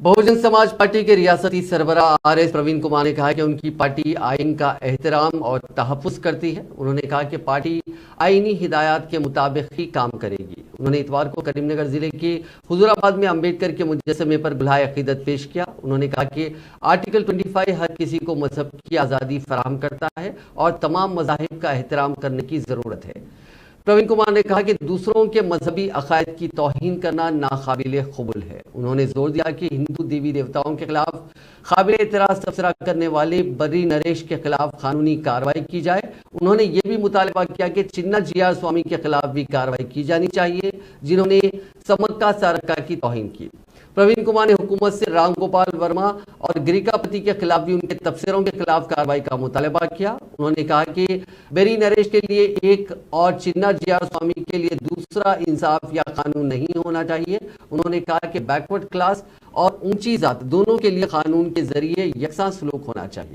Bahujan Samaj party के रियासती सरबराह RS. Praveen Kumar ने कहा कि उनकी पार्टी आइन का एहतराम और तहफ़्फ़ुज़ करती है। उन्होंने कहा कि पार्टी आइनी हिदायत के मुताबिक ही काम करेगी। उन्होंने इतवार को करीमनगर जिले के हुजूराबाद में अम्बेडकर के मुजस्समे पर गुलाए अक़ीदत पेश किया। उन्होंने कहा कि आर्टिकल 25 हर किसी को मजहब की आज़ादी फराहम करता है और तमाम मज़ाहिब का एहतराम करने की ज़रूरत है। प्रवीण कुमार ने कहा कि दूसरों के मजहबी अकायद की तौहीन करना नाकाबिल कबूल है। उन्होंने जोर दिया कि हिंदू देवी देवताओं के खिलाफ काबिल एतराज़ तबसरा करने वाले बर्री नरेश के खिलाफ कानूनी कार्रवाई की जाए। उन्होंने ये भी मुतालबा किया कि चिन्ना जीआर स्वामी के खिलाफ भी कार्रवाई की जानी चाहिए, जिन्होंने समक्का सारका की तौहीन की। प्रवीण कुमार ने हुकूमत से राम गोपाल वर्मा और गिरिकापति के खिलाफ भी उनके तबसरों के खिलाफ कार्रवाई का मुतालबा किया। उन्होंने कहा कि बेरी नरेश के लिए एक और चिन्ना जीआर स्वामी के लिए दूसरा इंसाफ या कानून नहीं होना चाहिए। उन्होंने कहा कि बैकवर्ड क्लास और ऊंची जात दोनों के लिए कानून के जरिए यकसा सलूक होना चाहिए।